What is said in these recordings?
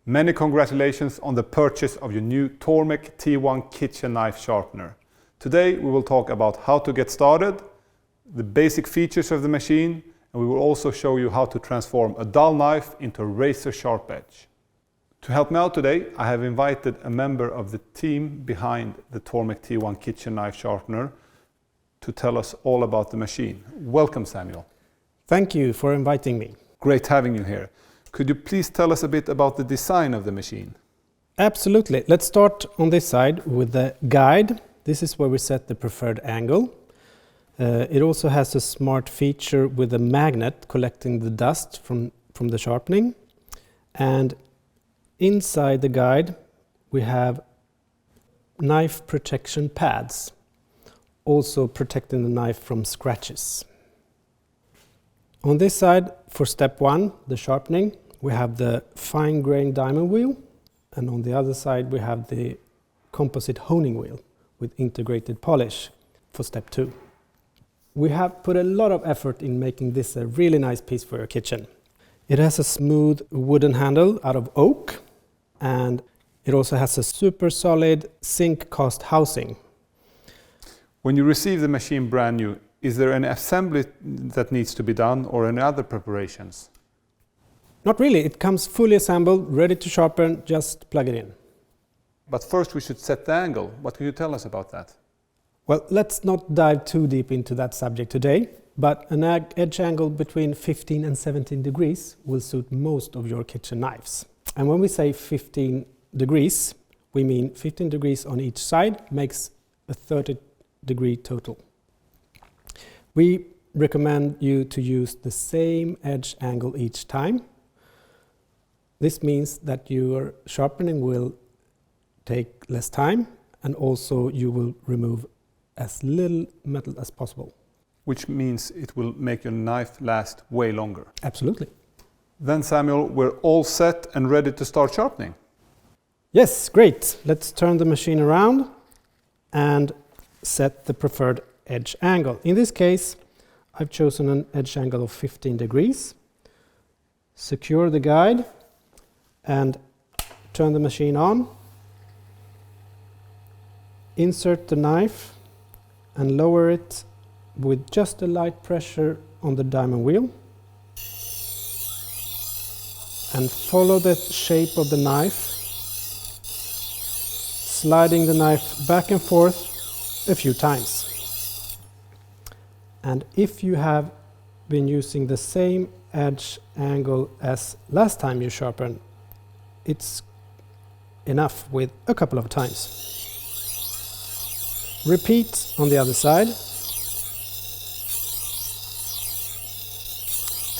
Many congratulations on the purchase of your new Tormek T-1 kitchen knife sharpener. Today we will talk about how to get started, the basic features of the machine, and we will also show you how to transform a dull knife into a razor sharp edge. To help me out today, I have invited a member of the team behind the Tormek T-1 kitchen knife sharpener to tell us all about the machine. Welcome, Samuel. Thank you for inviting me. Great having you here. Could you please tell us a bit about the design of the machine? Absolutely. Let's start on this side with the guide. This is where we set the preferred angle. It also has a smart feature with a magnet collecting the dust from the sharpening. And inside the guide we have knife protection pads, also protecting the knife from scratches. On this side, for step 1, the sharpening, we have the fine-grained diamond wheel, and on the other side we have the composite honing wheel with integrated polish for step 2. We have put a lot of effort in making this a really nice piece for your kitchen. It has a smooth wooden handle out of oak, and it also has a super solid zinc cast housing. When you receive the machine brand new, is there an assembly that needs to be done or any other preparations? Not really. It comes fully assembled, ready to sharpen, just plug it in. But first we should set the angle. What can you tell us about that? Well, let's not dive too deep into that subject today, but an edge angle between 15 and 17 degrees will suit most of your kitchen knives. And when we say 15 degrees, we mean 15 degrees on each side makes a 30-degree total. We recommend you to use the same edge angle each time. This means that your sharpening will take less time, and also you will remove as little metal as possible. Which means it will make your knife last way longer. Absolutely. Then, Samuel, we're all set and ready to start sharpening. Yes, great. Let's turn the machine around and set the preferred edge angle. In this case, I've chosen an edge angle of 15 degrees. Secure the guide and turn the machine on. Insert the knife and lower it with just a light pressure on the diamond wheel. And follow the shape of the knife, sliding the knife back and forth a few times. And if you have been using the same edge angle as last time you sharpened, it's enough with a couple of times. Repeat on the other side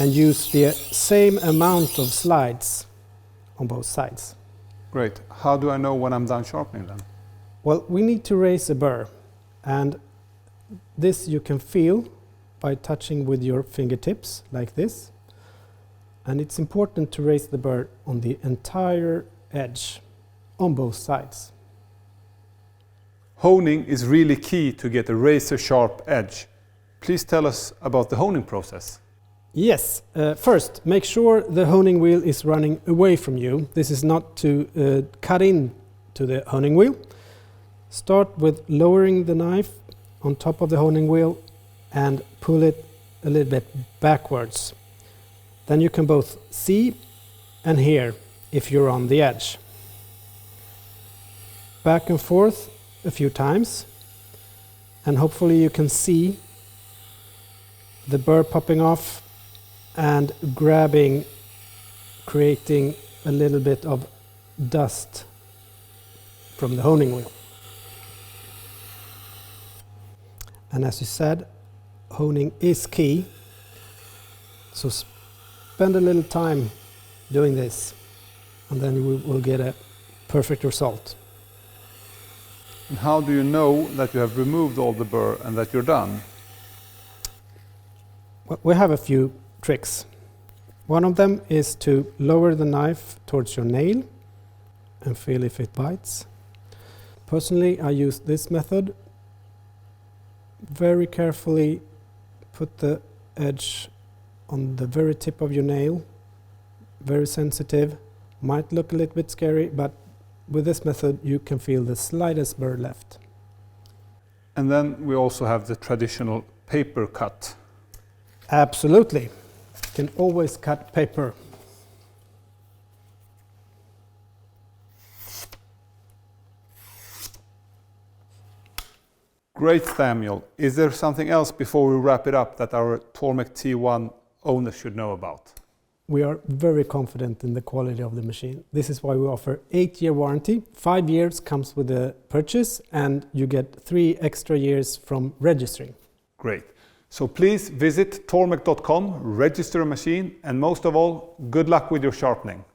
and use the same amount of slides on both sides. Great. How do I know when I'm done sharpening then? Well, we need to raise a burr, and this you can feel by touching with your fingertips like this. And it's important to raise the burr on the entire edge on both sides. Honing is really key to get a razor sharp edge. Please tell us about the honing process. Yes, first make sure the honing wheel is running away from you. This is not to cut in to the honing wheel. Start with lowering the knife on top of the honing wheel and pull it a little bit backwards. Then you can both see and hear if you're on the edge. Back and forth a few times, and hopefully you can see the burr popping off and grabbing, creating a little bit of dust from the honing wheel. And as you said, honing is key, so spend a little time doing this, and then you will get a perfect result. And how do you know that you have removed all the burr and that you're done? Well, we have a few tricks. One of them is to lower the knife towards your nail and feel if it bites. Personally, I use this method. Very carefully put the edge on the very tip of your nail, very sensitive, Might look a little bit scary, but with this method you can feel the slightest burr left. And then we also have the traditional paper cut. Absolutely. You can always cut paper. Great, Samuel. Is there something else before we wrap it up that our Tormek T1 owners should know about? We are very confident in the quality of the machine. This is why we offer 8-year warranty. 5 years comes with the purchase and you get 3 extra years from registering. Great. So please visit tormek.com, register a machine, and most of all, good luck with your sharpening.